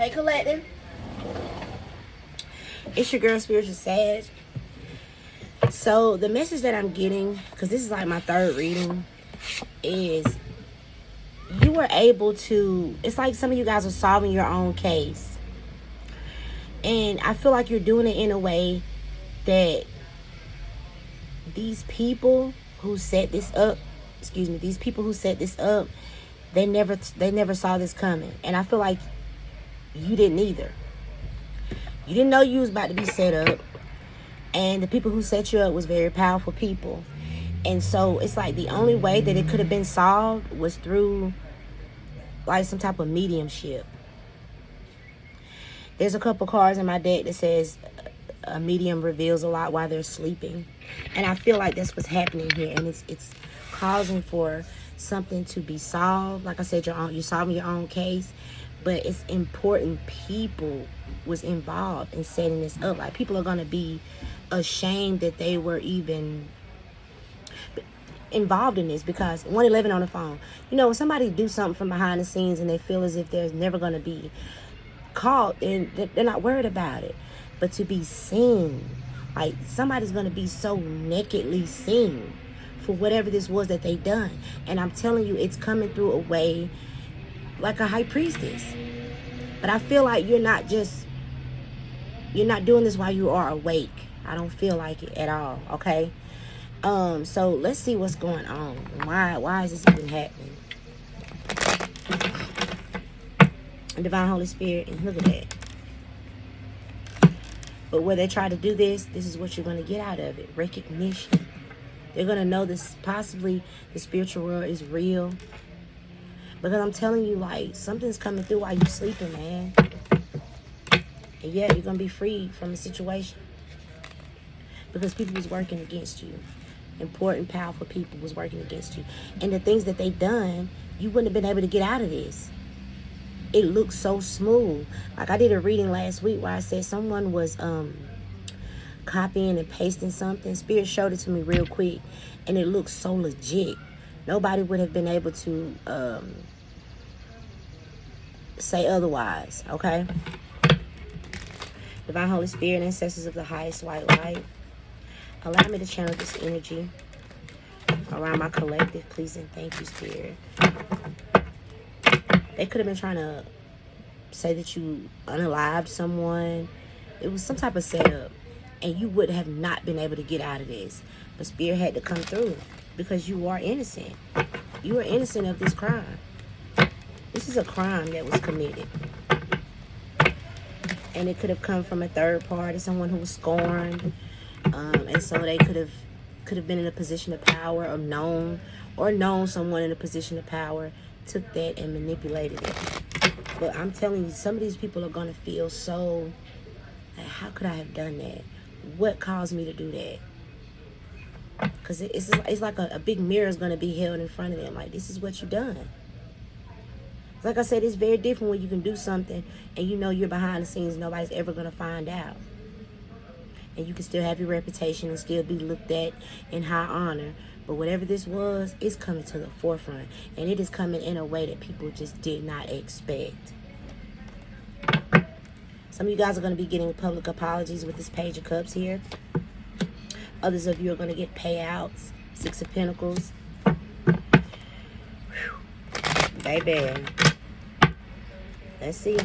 Hey, Collective. It's your girl, Spiritual Sag. So, the message that I'm getting, because this is like my third reading, is you were able to, it's like some of you guys are solving your own case. And I feel like you're doing it in a way that these people who set this up, they never saw this coming. And I feel like you didn't either. You didn't know you was about to be set up. And the people who set you up was very powerful people. And so it's like the only way that it could have been solved was through like some type of mediumship. There's a couple cards in my deck that says a medium reveals a lot while they're sleeping. And I feel like that's what's happening here. And it's causing for something to be solved. Like I said, you're solving your own case. But it's important people was involved in setting this up. Like, people are going to be ashamed that they were even involved in this, because 111 on the phone. You know, when somebody do something from behind the scenes and they feel as if there's never going to be caught, and they're not worried about it. But to be seen, like, somebody's going to be so nakedly seen for whatever this was that they done. And I'm telling you, it's coming through a way like a high priestess. But I feel like you're not doing this while you are awake. I don't feel like it at all, okay? So let's see what's going on. Why is this even happening? Divine Holy Spirit, and look at that. But where they try to do this is what you're going to get out of it. Recognition. They're going to know this, possibly the spiritual world is real. Because I'm telling you, like, something's coming through while you're sleeping, man. And yeah, you're going to be freed from the situation. Because people was working against you. Important, powerful people was working against you. And the things that they done, you wouldn't have been able to get out of this. It looks so smooth. Like, I did a reading last week where I said someone was copying and pasting something. Spirit showed it to me real quick. And it looks so legit. Nobody would have been able to say otherwise, okay? Divine Holy Spirit, ancestors of the highest white light, allow me to channel this energy around my collective, please and thank you, Spirit. They could have been trying to say that you unalived someone. It was some type of setup, and you would have not been able to get out of this. But Spirit had to come through because you are innocent. You are innocent of this crime. This is a crime that was committed. And it could have come from a third party, someone who was scorned. And so they could have been in a position of power, or known someone in a position of power, took that and manipulated it. But I'm telling you, some of these people are going to feel so, like, how could I have done that? What caused me to do that? Because it's like a big mirror is going to be held in front of them. Like, this is what you done. Like I said, it's very different when you can do something and you know you're behind the scenes. Nobody's ever going to find out. And you can still have your reputation and still be looked at in high honor. But whatever this was, it's coming to the forefront. And it is coming in a way that people just did not expect. Some of you guys are going to be getting public apologies with this Page of Cups here. Others of you are going to get payouts. Six of Pentacles. Whew. Baby. Let's see.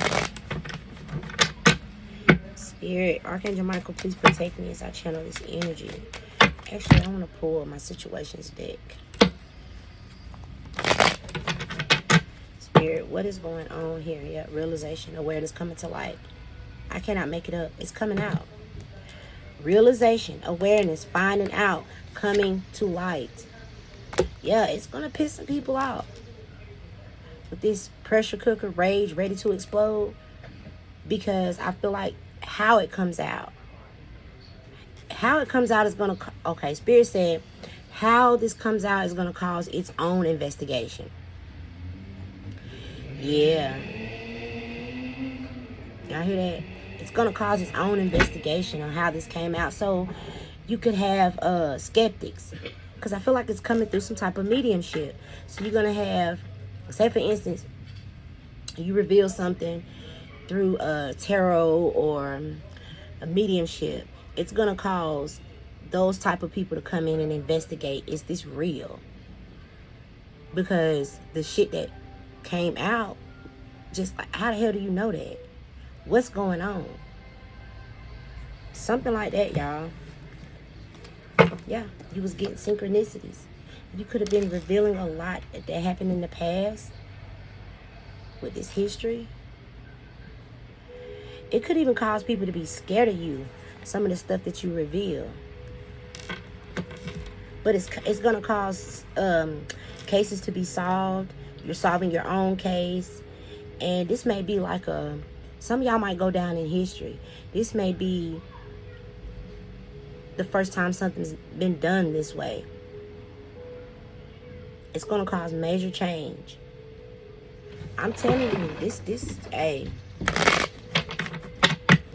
Spirit, Archangel Michael, please protect me as I channel this energy. Actually, I want to pull my situations deck. Spirit, what is going on here? Yeah, realization, awareness coming to light. I cannot make it up. It's coming out. Realization, awareness, finding out, coming to light. Yeah, it's going to piss some people off. With this pressure cooker, rage, ready to explode. Because I feel like how it comes out. How it comes out is going to... Okay, Spirit said, how this comes out is going to cause its own investigation. Yeah. Y'all hear that? It's going to cause its own investigation on how this came out. So you could have skeptics. Because I feel like it's coming through some type of mediumship. So you're going to have... Say, for instance, you reveal something through a tarot or a mediumship, it's going to cause those type of people to come in and investigate, is this real? Because the shit that came out, just like, how the hell do you know that? What's going on? Something like that, y'all. Yeah, you was getting synchronicities. You could have been revealing a lot that happened in the past with this history. It could even cause people to be scared of you, some of the stuff that you reveal. But it's going to cause cases to be solved. You're solving your own case. And this may be like some of y'all might go down in history. This may be the first time something's been done this way. It's going to cause major change. I'm telling you, this, hey,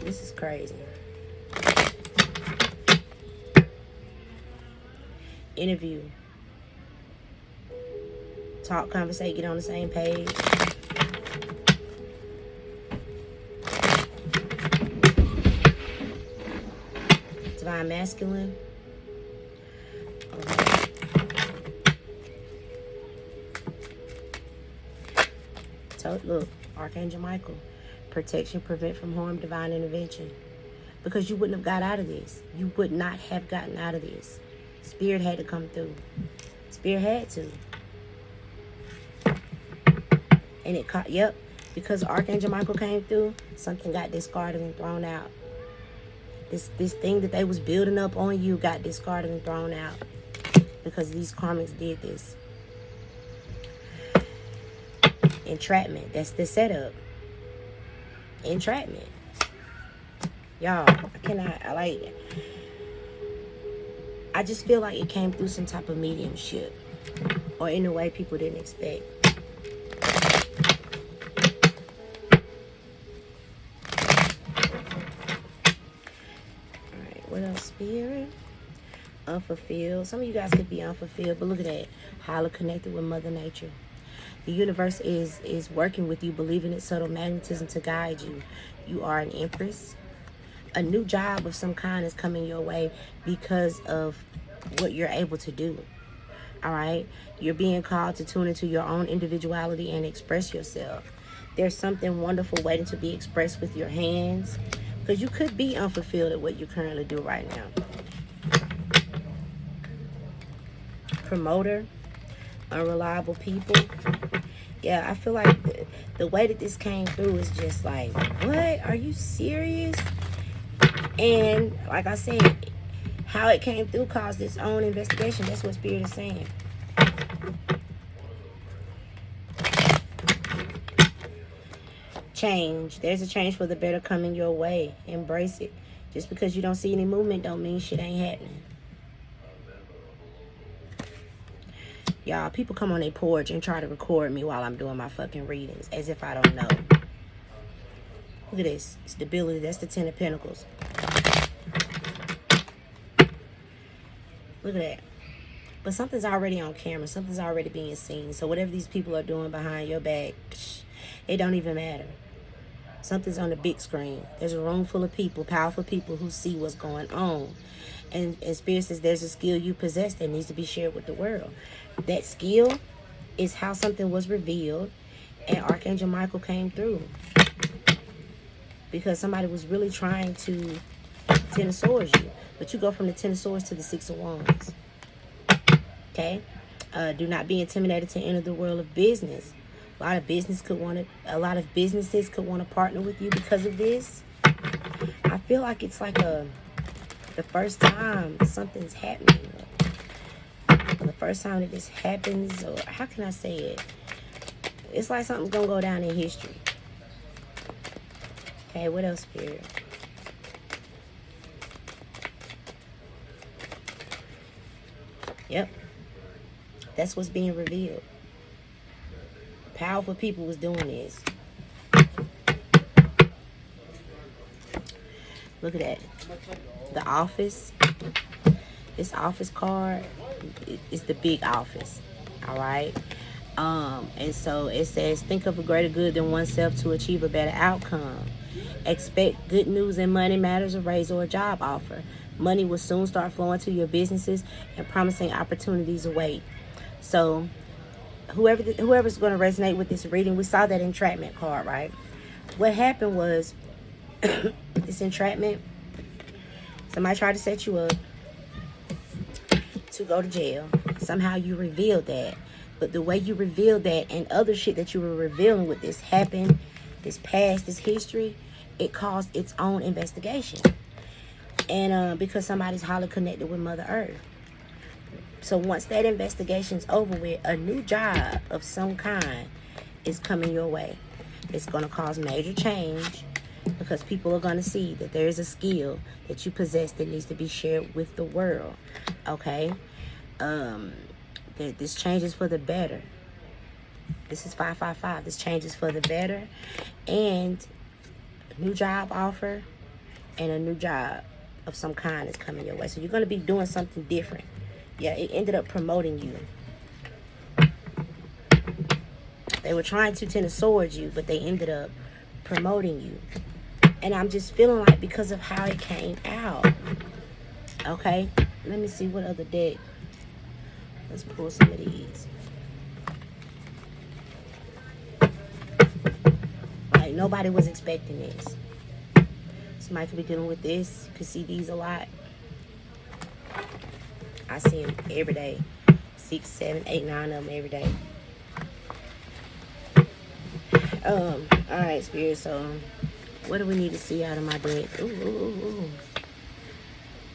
this is crazy. Interview. Talk, conversate, get on the same page. Divine masculine. So look, Archangel Michael. Protection, prevent from harm, divine intervention. Because you wouldn't have got out of this. You would not have gotten out of this. Spirit had to come through. Spirit had to. And it caught, yep, because Archangel Michael came through, something got discarded and thrown out. This thing that they was building up on you got discarded and thrown out. Because these karmics did this. Entrapment. That's the setup. Entrapment. Y'all, I just feel like it came through some type of mediumship. Or in a way people didn't expect. Alright, what else, Spirit? Unfulfilled. Some of you guys could be unfulfilled, but look at that. Highly connected with Mother Nature. The universe is working with you, believing its subtle magnetism to guide you. You are an empress. A new job of some kind is coming your way because of what you're able to do. All right? You're being called to tune into your own individuality and express yourself. There's something wonderful waiting to be expressed with your hands, because you could be unfulfilled at what you currently do right now. Promoter. Unreliable people. Yeah, I feel like the way that this came through is just like, what? Are you serious? And like I said, how it came through caused its own investigation. That's what Spirit is saying. Change. There's a change for the better coming your way. Embrace it. Just because you don't see any movement don't mean shit ain't happening. Y'all, people come on their porch and try to record me while I'm doing my fucking readings, as if I don't know. Look at this. Stability. That's the 10 of Pentacles. Look at that. But something's already on camera. Something's already being seen. So whatever these people are doing behind your back, it don't even matter. Something's on the big screen. There's a room full of people, powerful people who see what's going on. And Spirit says there's a skill you possess that needs to be shared with the world. That skill is how something was revealed, and Archangel Michael came through. Because somebody was really trying to Ten of Swords you. But you go from the Ten of Swords to the Six of Wands. Okay? Do not be intimidated to enter the world of business. A lot of businesses could want to partner with you because of this. I feel like it's like the first time something's happening. The first time that this happens, or how can I say it? It's like something's gonna go down in history. Okay, what else, Spirit? Yep. That's what's being revealed. Powerful people was doing this. Look at that. The office. This office card is the big office. All right. And so it says, think of a greater good than oneself to achieve a better outcome. Expect good news in money matters, a raise or a job offer. Money will soon start flowing to your businesses and promising opportunities await. So whoever's going to resonate with this reading, we saw that entrapment card, right? What happened was this entrapment, somebody tried to set you up to go to jail. Somehow you revealed that. But the way you revealed that and other shit that you were revealing with this happened, this past, this history, it caused its own investigation. And because somebody's highly connected with Mother Earth. So once that investigation's over with, a new job of some kind is coming your way. It's going to cause major change because people are going to see that there is a skill that you possess that needs to be shared with the world. Okay? This changes for the better. This is 555. This changes for the better. And a new job offer and a new job of some kind is coming your way. So you're going to be doing something different. Yeah, it ended up promoting you. They were trying to Ten of Swords you, but they ended up promoting you. And I'm just feeling like because of how it came out. Okay? Let me see what other deck. Let's pull some of these. Like, nobody was expecting this. Somebody could be dealing with this. You could see these a lot. I see them every day. 6, 7, 8, 9 of them every day. Alright, Spirit. So, what do we need to see out of my deck? Ooh.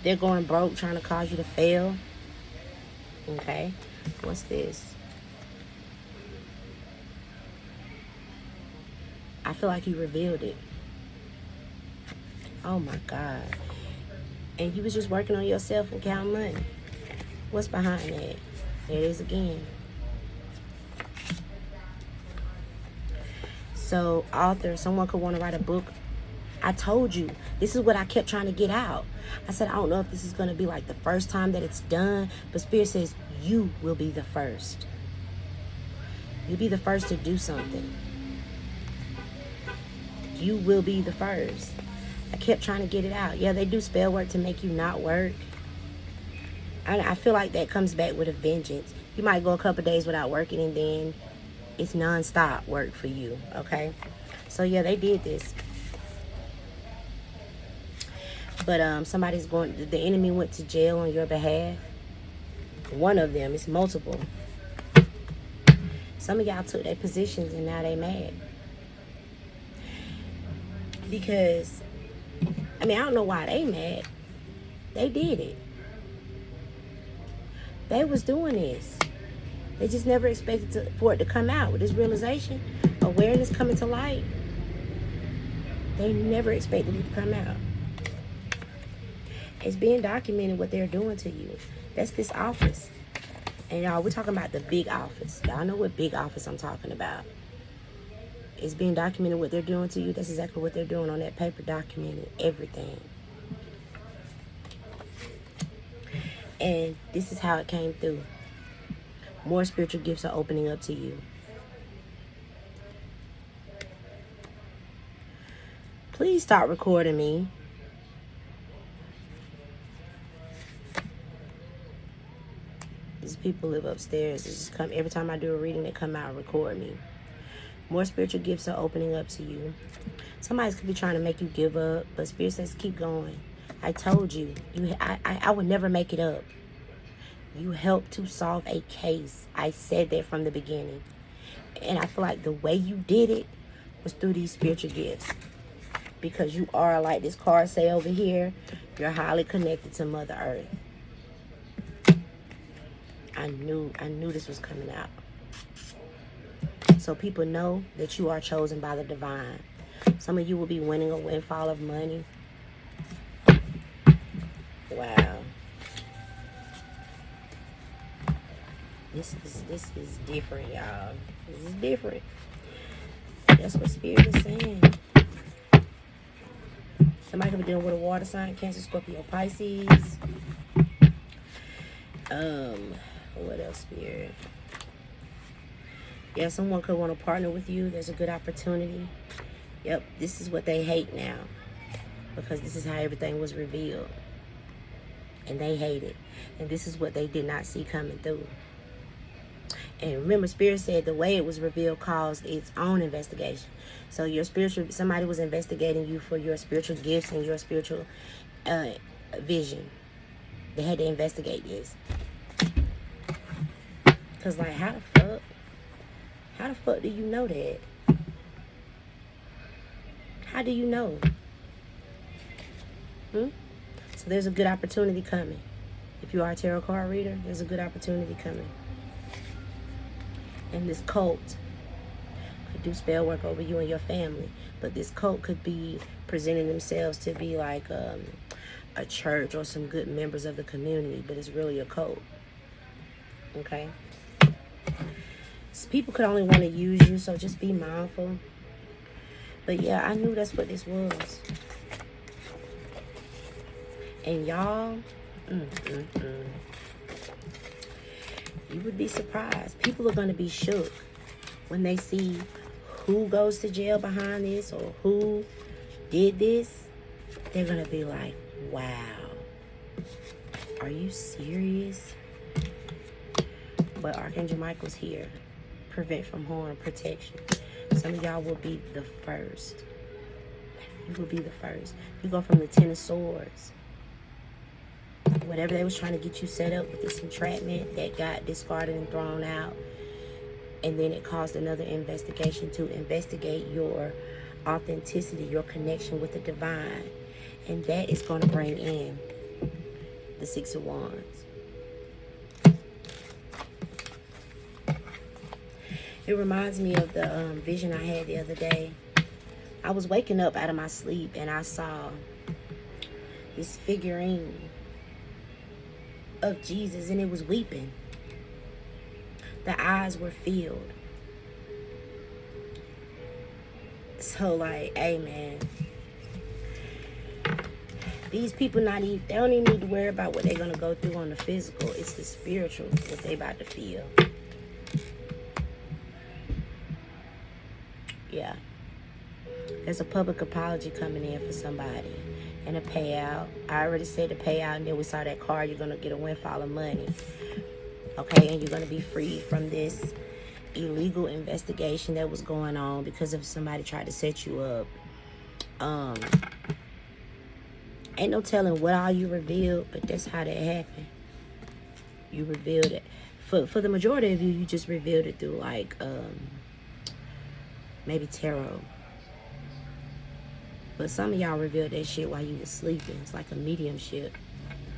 They're going broke, trying to cause you to fail. Okay. What's this? I feel like you revealed it. Oh my God. And you was just working on yourself and counting money. What's behind that? There it is again. So, author, someone could want to write a book. I told you, this is what I kept trying to get out. I said, I don't know if this is going to be like the first time that it's done, but Spirit says you will be the first. You'll be the first to do something. You will be the first. I kept trying to get it out. Yeah, they do spell work to make you not work. I feel like that comes back with a vengeance. You might go a couple days without working and then it's non-stop work for you, okay? So yeah, they did this. But the enemy went to jail on your behalf. One of them, it's multiple. Some of y'all took their positions and now they mad. Because, I don't know why they mad. They did it. They was doing this. They just never expected for it to come out with this realization, awareness coming to light. They never expected it to come out. It's being documented what they're doing to you. That's this office. And y'all, we're talking about the big office. Y'all know what big office I'm talking about. It's being documented what they're doing to you. That's exactly what they're doing on that paper, documented everything. And this is how it came through. More spiritual gifts are opening up to you. Please stop recording me. These people live upstairs. They just come every time I do a reading, they come out and record me. More spiritual gifts are opening up to you. Somebody could be trying to make you give up, but Spirit says keep going. I told you, I would never make it up. You helped to solve a case. I said that from the beginning. And I feel like the way you did it was through these spiritual gifts. Because you are, like this card say over here, you're highly connected to Mother Earth. I knew this was coming out. So people know that you are chosen by the divine. Some of you will be winning a windfall of money. Wow. This is different, y'all. This is different. That's what Spirit is saying. Somebody could be dealing with a water sign, Cancer, Scorpio, Pisces. What else, Spirit? Yeah, someone could want to partner with you. There's a good opportunity. Yep, this is what they hate now, because this is how everything was revealed. And they hate it. And this is what they did not see coming through. And remember, Spirit said the way it was revealed caused its own investigation. So your spiritual, somebody was investigating you for your spiritual gifts and your spiritual vision. They had to investigate this. Because, like, how the fuck do you know that? How do you know? So there's a good opportunity coming. If you are a tarot card reader, there's a good opportunity coming. And this cult could do spell work over you and your family. But this cult could be presenting themselves to be like a church or some good members of the community. But it's really a cult. Okay? So people could only want to use you, so just be mindful. But yeah, I knew that's what this was. And y'all, you would be surprised. People are going to be shook when they see who goes to jail behind this or who did this. They're going to be like, wow, are you serious? But Archangel Michael's here. Prevent from harm, protection. Some of y'all will be the first. You will be the first. You go from the 10 of Swords. Whatever they was trying to get you set up with this entrapment that got discarded and thrown out. And then it caused another investigation to investigate your authenticity, your connection with the divine. And that is going to bring in the 6 of Wands. It reminds me of the vision I had the other day. I was waking up out of my sleep and I saw this figurine of Jesus, and it was weeping. The eyes were filled. So, like, hey man, these people they don't even need to worry about what they're gonna go through on the physical. It's the spiritual, what they about to feel. Yeah. There's a public apology coming in for somebody. And a payout. I already said the payout, and then we saw that card. You're going to get a windfall of money. Okay, and you're going to be free from this illegal investigation that was going on because of somebody tried to set you up. Ain't no telling what all you revealed, but that's how that happened. You revealed it. For the majority of you, you just revealed it through, like, maybe tarot. But some of y'all revealed that shit while you was sleeping. It's like a mediumship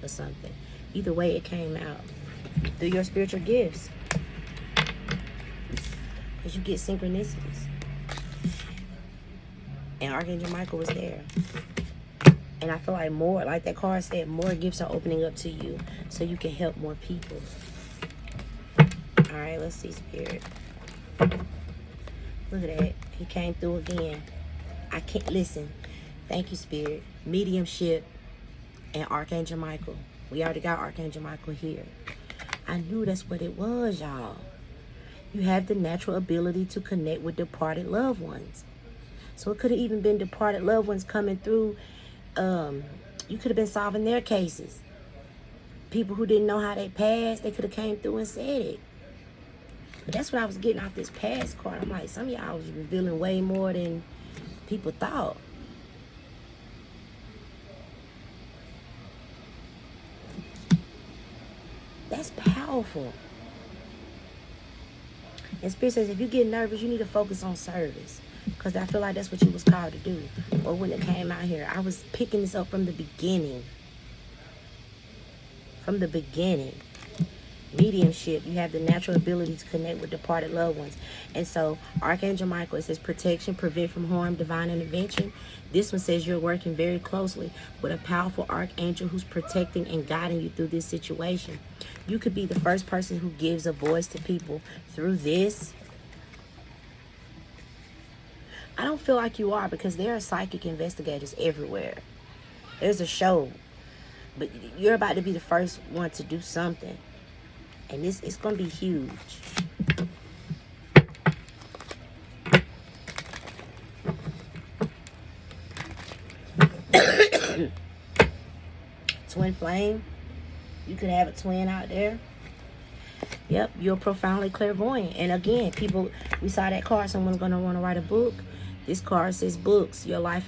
or something. Either way, it came out through your spiritual gifts. Because you get synchronicities. And Archangel Michael was there. And I feel like more, like that card said, more gifts are opening up to you so you can help more people. All right, let's see, Spirit. Look at that. He came through again. I can't listen. Thank you, Spirit. Mediumship and Archangel Michael. We already got Archangel Michael here. I knew that's what it was, y'all. You have the natural ability to connect with departed loved ones. So it could have even been departed loved ones coming through. You could have been solving their cases. People who didn't know how they passed, they could have came through and said it. But that's what I was getting off this past card. I'm like, some of y'all was revealing way more than people thought. That's powerful. And Spirit says, if you get nervous, you need to focus on service. Because I feel like that's what you was called to do. Or when it came out here, I was picking this up from the beginning. From the beginning. Mediumship, you have the natural ability to connect with departed loved ones. And so Archangel Michael, it says protection, prevent from harm, divine intervention. This one says you're working very closely with a powerful archangel who's protecting and guiding you through this situation. You could be the first person who gives a voice to people through this. I don't feel like you are, because there are psychic investigators everywhere. There's a show, but you're about to be the first one to do something. And it's going to be huge. Twin flame. You could have a twin out there. Yep, you're profoundly clairvoyant. And again, people, we saw that card. Someone's going to want to write a book. This card says books. Your life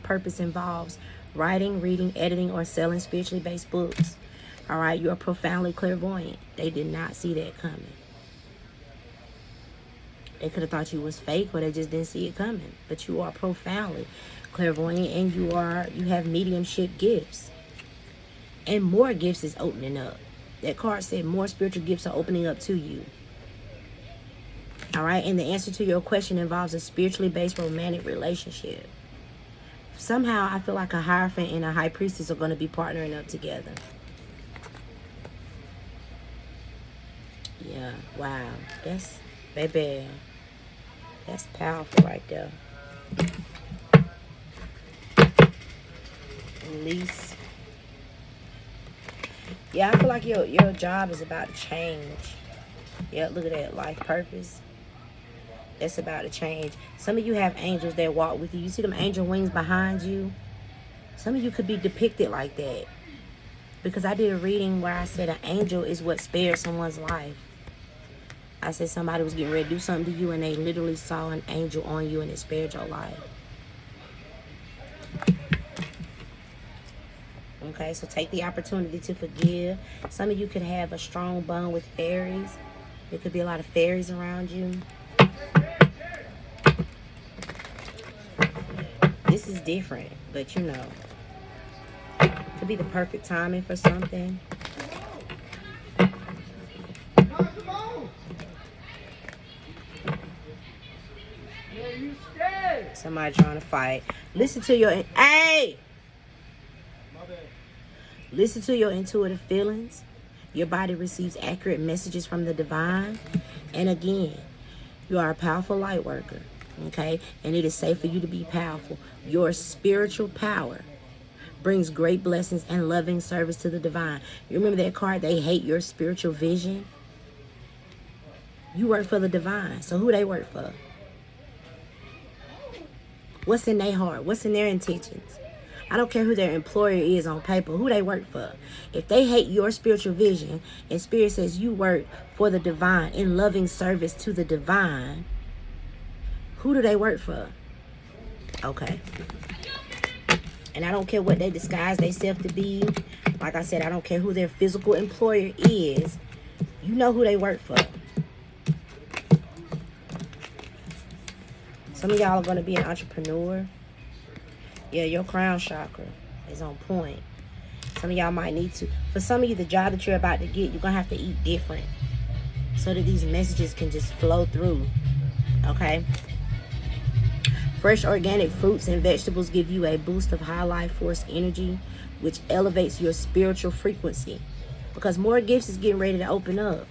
purpose involves writing, reading, editing, or selling spiritually based books. All right, you're profoundly clairvoyant. They did not see that coming. They could have thought you was fake, or they just didn't see it coming. But you are profoundly clairvoyant, and you have mediumship gifts. And more gifts is opening up. That card said more spiritual gifts are opening up to you. All right, and the answer to your question involves a spiritually based romantic relationship. Somehow, I feel like a Hierophant and a High Priestess are going to be partnering up together. Yeah, wow. That's, baby, that's powerful right there. Release. Yeah, I feel like your job is about to change. Yeah, look at that. Life purpose. That's about to change. Some of you have angels that walk with you. You see them angel wings behind you? Some of you could be depicted like that. Because I did a reading where I said an angel is what spared someone's life. I said somebody was getting ready to do something to you and they literally saw an angel on you and it spared your life. Okay, so take the opportunity to forgive. Some of you could have a strong bond with fairies. There could be a lot of fairies around you. This is different, but you know, could be the perfect timing for something. Somebody trying to fight. Listen to your Listen to your intuitive feelings. Your body receives accurate messages from the divine. And again, you are a powerful light worker. Okay? And it is safe for you to be powerful. Your spiritual power brings great blessings and loving service to the divine. You remember that card? They hate your spiritual vision. You work for the divine. So who they work for? What's in their heart? What's in their intentions? I don't care who their employer is on paper, who they work for. If they hate your spiritual vision and Spirit says you work for the divine in loving service to the divine, who do they work for? Okay. And I don't care what they disguise themselves to be. Like I said, I don't care who their physical employer is. You know who they work for. Some of y'all are going to be an entrepreneur. Yeah, your crown chakra is on point. Some of y'all might need to. For some of you, the job that you're about to get, you're going to have to eat different so that these messages can just flow through. Okay? Fresh organic fruits and vegetables give you a boost of high life force energy, which elevates your spiritual frequency. Because more gifts is getting ready to open up.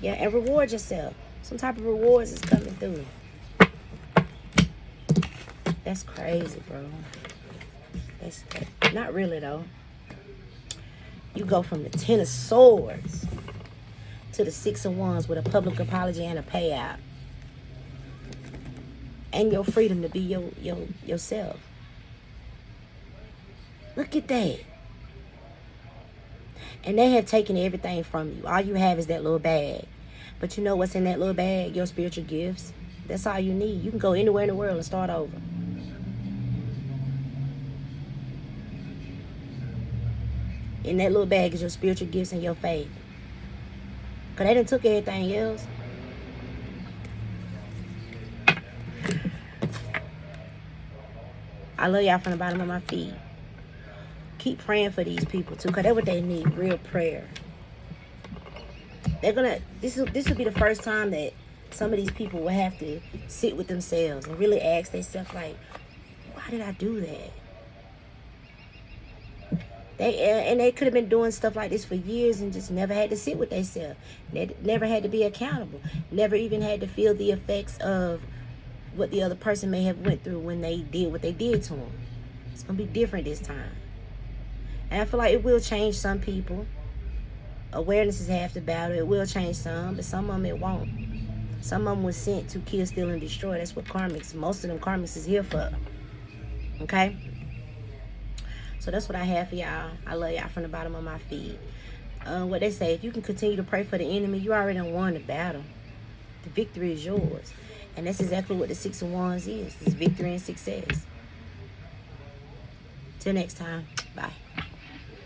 Yeah, and reward yourself. Some type of rewards is coming through. That's crazy, bro. That's not really, though. You go from the 10 of Swords to the 6 of Wands with a public apology and a payout. And your freedom to be yourself. Look at that. And they have taken everything from you. All you have is that little bag. But you know what's in that little bag? Your spiritual gifts. That's all you need. You can go anywhere in the world and start over. In that little bag is your spiritual gifts and your faith. Because they done took everything else. I love y'all from the bottom of my feet. Keep praying for these people too, because that's what they need, real prayer. They're gonna, this will be the first time that some of these people will have to sit with themselves and really ask themselves, like, why did I do that? They could have been doing stuff like this for years and just never had to sit with themselves. They never had to be accountable. Never even had to feel the effects of what the other person may have went through when they did what they did to them. It's going to be different this time. And I feel like it will change some people. Awareness is half the battle. It will change some, but some of them it won't. Some of them was sent to kill, steal, and destroy. That's what karmics, most of them karmics is here for. Okay? So that's what I have for y'all. I love y'all from the bottom of my feet. What they say, if you can continue to pray for the enemy, you already done won the battle. The victory is yours. And that's exactly what the Six of Wands is. It's victory and success. Till next time. Bye.